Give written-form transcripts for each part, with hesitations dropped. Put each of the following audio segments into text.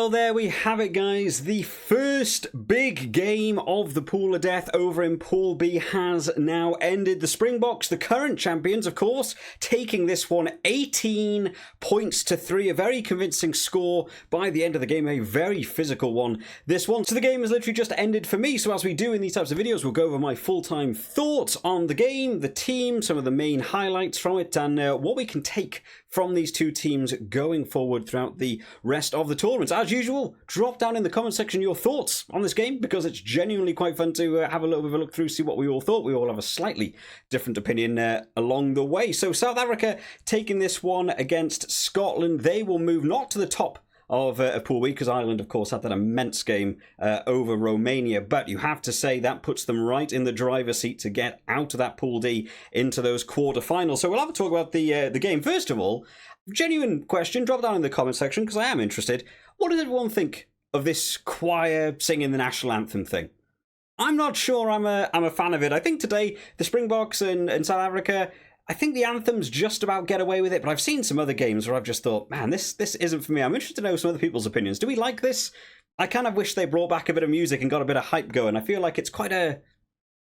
Well, there we have it, guys. The first big game of the Pool of Death over in Pool B has now ended. The Springboks, the current champions, of course, taking this one 18 points to 3. A very convincing score by the end of the game. A very physical one, this one. So the game has literally just ended for me. So as we do in these types of videos, we'll go over my full-time thoughts on the game, the team, some of the main highlights from it, and what we can take from these two teams going forward throughout the rest of the tournament. As usual, drop down in the comment section your thoughts on this game, because it's genuinely quite fun to have a little bit of a look through, see what we all thought. We all have a slightly different opinion along the way. So South Africa taking this one against Scotland. They will move not to the top of Pool B, because Ireland, of course, had that immense game over Romania. But you have to say that puts them right in the driver's seat to get out of that Pool D into those quarterfinals. So we'll have a talk about the game. First of all, genuine question, drop down in the comment section, because I am interested. What does everyone think of this choir singing the national anthem thing? I'm not sure I'm a fan of it. I think today, the Springboks and South Africa, I think the anthems just about get away with it, but I've seen some other games where I've just thought, man, this isn't for me. I'm interested to know some other people's opinions. Do we like this? I kind of wish they brought back a bit of music and got a bit of hype going. I feel like it's quite a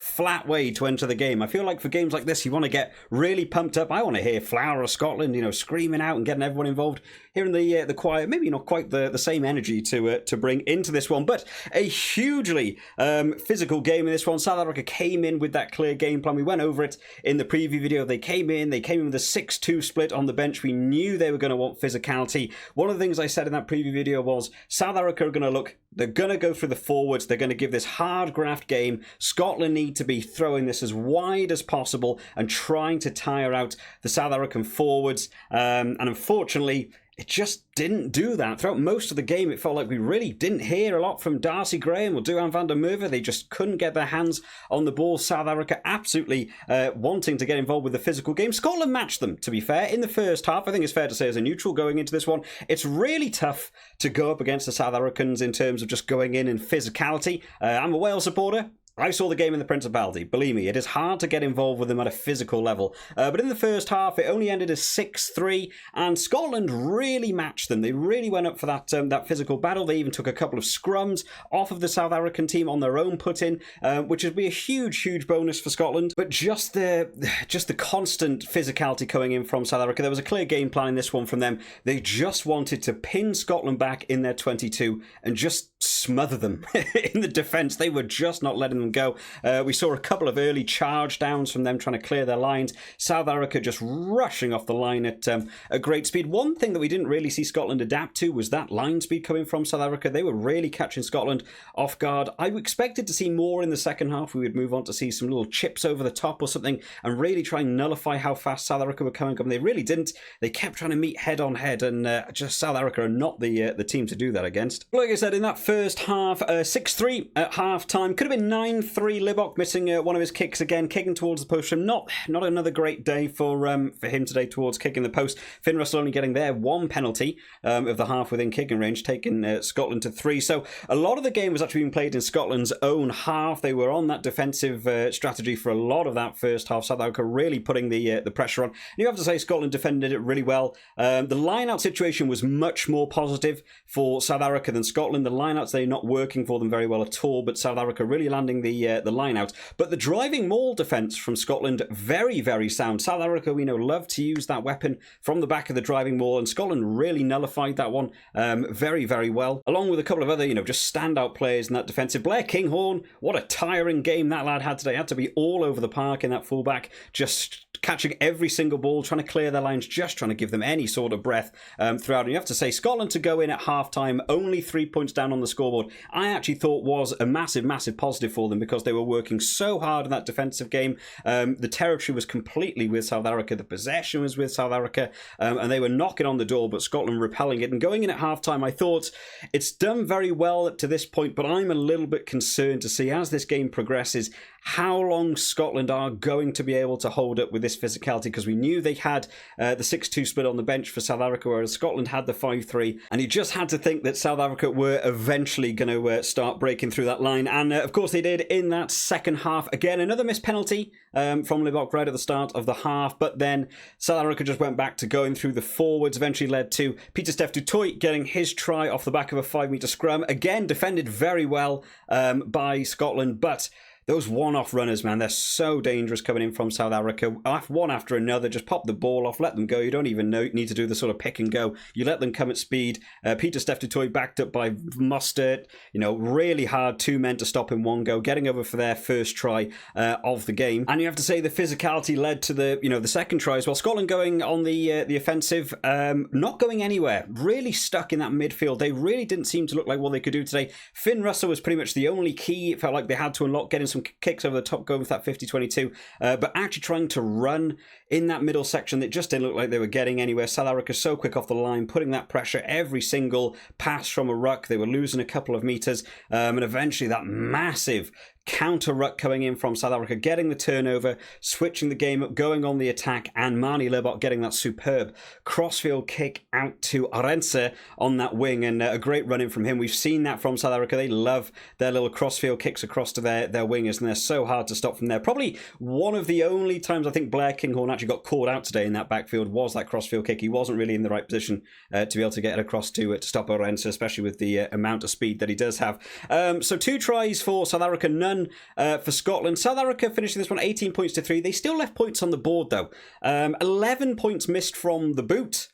flat way to enter the game. I feel like for games like this, you want to get really pumped up. I want to hear Flower of Scotland, you know, screaming out and getting everyone involved. Hearing the choir, maybe not quite the same energy to bring into this one, but a hugely physical game in this one. South Africa came in with that clear game plan. We went over it in the preview video. They came in with a 6-2 split on the bench. We knew they were going to want physicality. One of the things I said in that preview video was South Africa are going to look, they're going to go through the forwards. They're going to give this hard graft game. Scotland need to be throwing this as wide as possible and trying to tire out the South African forwards. And unfortunately, it just didn't do that. Throughout most of the game, it felt like we really didn't hear a lot from Darcy Graham or Duhan van der Merwe. They just couldn't get their hands on the ball. South Africa absolutely wanting to get involved with the physical game. Scotland matched them, to be fair, in the first half. I think it's fair to say as a neutral going into this one, it's really tough to go up against the South Africans in terms of just going in and physicality. I'm a Wales supporter. I saw the game in the Principality. Believe me, it is hard to get involved with them at a physical level. But in the first half, it only ended as 6-3, and Scotland really matched them. They really went up for that physical battle. They even took a couple of scrums off of the South African team on their own put-in, which would be a huge bonus for Scotland. But just the constant physicality coming in from South Africa, there was a clear game plan in this one from them. They just wanted to pin Scotland back in their 22 and just smother them in the defence. They were just not letting them go. We saw a couple of early charge downs from them trying to clear their lines. South Africa just rushing off the line at a great speed. One thing that we didn't really see Scotland adapt to was that line speed coming from South Africa. They were really catching Scotland off guard. I expected to see more in the second half. We would move on to see some little chips over the top or something and really try and nullify how fast South Africa were coming up. They really didn't. They kept trying to meet head on head, and just South Africa are not the team to do that against. Like I said, in that first half, 6-3 at half time. Could have been 9-3. Libbok missing one of his kicks again, kicking towards the post. Not another great day for him today towards kicking the post. Finn Russell only getting their one penalty of the half within kicking range, taking Scotland to 3. So a lot of the game was actually being played in Scotland's own half. They were on that defensive strategy for a lot of that first half. South Africa really putting the pressure on. And you have to say Scotland defended it really well. The line-out situation was much more positive for South Africa than Scotland. The line-outs, they're not working for them very well at all, but South Africa really landing the line out. But the driving maul defence from Scotland, very sound. South Africa, we know, love to use that weapon from the back of the driving maul, and Scotland really nullified that one very well, along with a couple of other, just standout players in that defensive. Blair Kinghorn, what a tiring game that lad had today. Had to be all over the park in that fullback, just catching every single ball, trying to clear their lines, just trying to give them any sort of breath throughout. And you have to say, Scotland to go in at half-time, only 3 points down on the scoreboard, I actually thought was a massive positive for them, because they were working so hard in that defensive game. The territory was completely with South Africa. The possession was with South Africa, and they were knocking on the door, but Scotland repelling it. And going in at half-time, I thought it's done very well to this point, but I'm a little bit concerned to see, as this game progresses, how long Scotland are going to be able to hold up with this physicality, because we knew they had the 6-2 split on the bench for South Africa, whereas Scotland had the 5-3, and you just had to think that South Africa were eventually going to start breaking through that line, and of course they did in that second half. Again, another missed penalty from Libbok right at the start of the half, but then South Africa just went back to going through the forwards, eventually led to Pieter-Steph du Toit getting his try off the back of a 5-metre scrum. Again, defended very well by Scotland, but those one-off runners, man, they're so dangerous coming in from South Africa. One after another, just pop the ball off, let them go. You don't even need to do the sort of pick and go. You let them come at speed. Pieter-Steph du Toit backed up by Mostert. Really hard, 2 men to stop in one go, getting over for their first try of the game. And you have to say the physicality led to the second try as well. Scotland going on the offensive, not going anywhere. Really stuck in that midfield. They really didn't seem to look like what they could do today. Finn Russell was pretty much the only key. It felt like they had to unlock getting some kicks over the top, going with that 50-22, but actually trying to run in that middle section, that just didn't look like they were getting anywhere. South Africa so quick off the line, putting that pressure every single pass from a ruck. They were losing a couple of meters, and eventually that massive counter ruck coming in from South Africa, getting the turnover, switching the game up, going on the attack, and Manie Libbok getting that superb crossfield kick out to Arendse on that wing, and a great run in from him. We've seen that from South Africa. They love their little crossfield kicks across to their wingers, and they're so hard to stop from there. Probably one of the only times I think Blair Kinghorn actually got caught out today in that backfield was that crossfield kick. He wasn't really in the right position to be able to get it across to stop Arendse, especially with the amount of speed that he does have. So 2 tries for South Africa, none for Scotland. South Africa finishing this one 18 points to 3. They still left points on the board though. 11 points missed from the boot.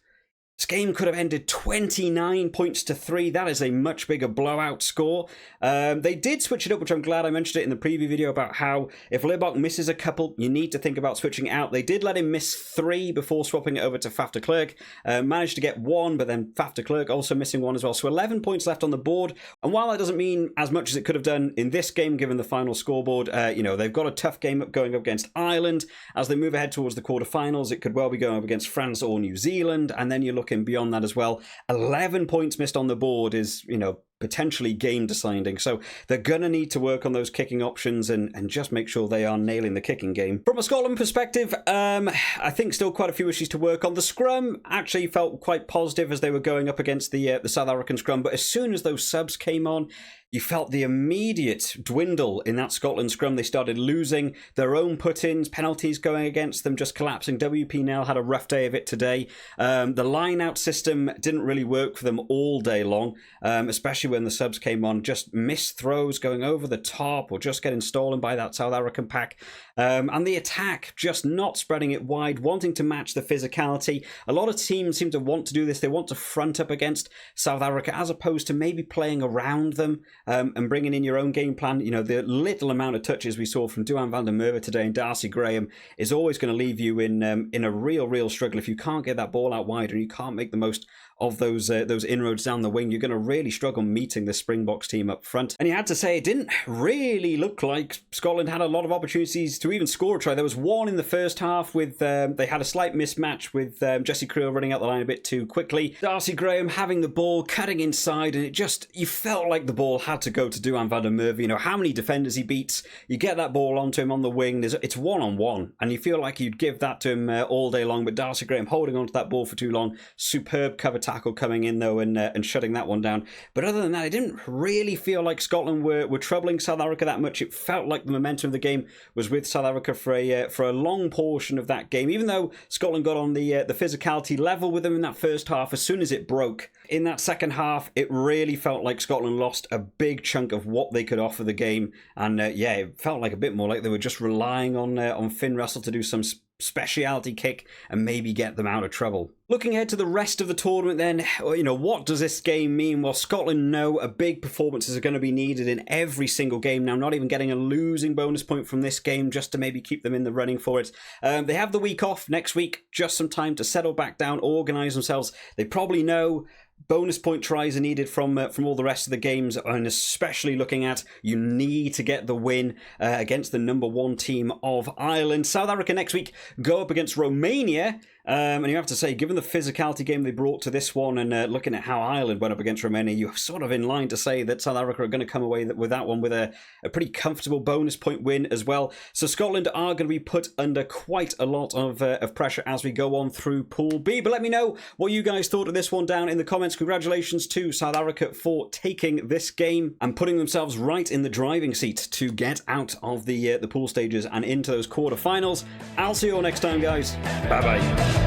This game could have ended 29 points to 3. That is a much bigger blowout score. They did switch it up, which I'm glad I mentioned it in the preview video about how if Libbok misses a couple, you need to think about switching out. They did let him miss 3 before swapping it over to Faf de Klerk. Managed to get 1, but then Faf de Klerk also missing 1 as well. So 11 points left on the board. And while that doesn't mean as much as it could have done in this game, given the final scoreboard, they've got a tough game going up against Ireland. As they move ahead towards the quarterfinals, it could well be going up against France or New Zealand. And then you're looking beyond that as well. 11 points missed on the board is, potentially game deciding. So they're going to need to work on those kicking options and just make sure they are nailing the kicking game. From a Scotland perspective, I think still quite a few issues to work on. The scrum actually felt quite positive as they were going up against the South African scrum, but as soon as those subs came on, you felt the immediate dwindle in that Scotland scrum. They started losing their own put-ins, penalties going against them, just collapsing. WP Nel had a rough day of it today. The line-out system didn't really work for them all day long, especially when the subs came on. Just missed throws going over the top or just getting stolen by that South African pack. And the attack, just not spreading it wide, wanting to match the physicality. A lot of teams seem to want to do this. They want to front up against South Africa as opposed to maybe playing around them. And bringing in your own game plan. The little amount of touches we saw from Duhan van der Merwe today and Darcy Graham is always going to leave you in a real struggle. If you can't get that ball out wide and you can't make the most of those inroads down the wing, you're going to really struggle meeting the Springboks team up front. And you had to say it didn't really look like Scotland had a lot of opportunities to even score a try. There was one in the first half with they had a slight mismatch with Jesse Creel running out the line a bit too quickly. Darcy Graham having the ball, cutting inside, and you felt like the ball had to go to Duhan van der Merwe. How many defenders he beats. You get that ball onto him on the wing. It's one-on-one, and you feel like you'd give that to him all day long. But Darcy Graham holding onto that ball for too long. Superb cover tackle coming in though and shutting that one down. But other than that, it didn't really feel like Scotland were troubling South Africa that much. It felt like the momentum of the game was with South Africa for a long portion of that game. Even though Scotland got on the physicality level with them in that first half, as soon as it broke in that second half, it really felt like Scotland lost a big chunk of what they could offer the game. And it felt like a bit more like they were just relying on Finn Russell to do some speciality kick and maybe get them out of trouble. Looking ahead to the rest of the tournament then, what does this game mean? Well, Scotland know a big performances are going to be needed in every single game now, not even getting a losing bonus point from this game just to maybe keep them in the running for it. They have the week off next week, just some time to settle back down, organise themselves. They probably know bonus point tries are needed from all the rest of the games, and especially looking at you need to get the win against the number 1 team of Ireland. South Africa next week go up against Romania, And you have to say, given the physicality game they brought to this one and looking at how Ireland went up against Romania, you're sort of in line to say that South Africa are going to come away with that one with a pretty comfortable bonus point win as well. So Scotland are going to be put under quite a lot of pressure as we go on through Pool B. But let me know what you guys thought of this one down in the comments. Congratulations to South Africa for taking this game and putting themselves right in the driving seat to get out of the pool stages and into those quarterfinals. I'll see you all next time, guys. Bye-bye.